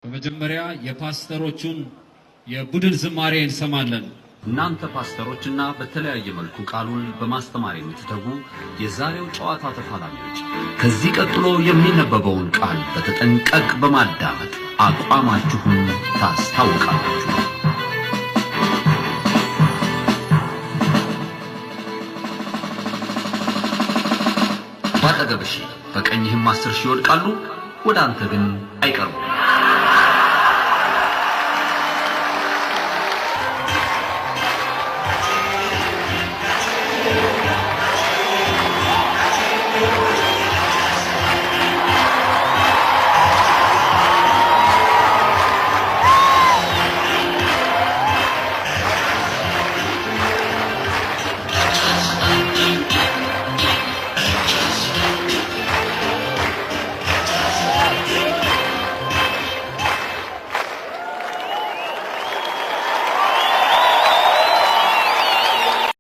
በመጀመሪያ የፓስተሮቹን የቡድን ዝማሬ እንሰማለን። እናንተ ፓስተሮችና በተለያየ መልኩ ቃሉን በማስተማር የምትተጉ የዛሬው ጨዋታ ተፋላሚዎች ከዚህ ቀጥሎ የሚነበበውን ቃል በተጠንቀቅ በማዳመጥ አቋማችሁን ታስታውቃላችሁ። ባጠገብሽ በቀኝህም 10,000 ይወድቃሉ፣ ወደ አንተ ግን አይቀርቡም።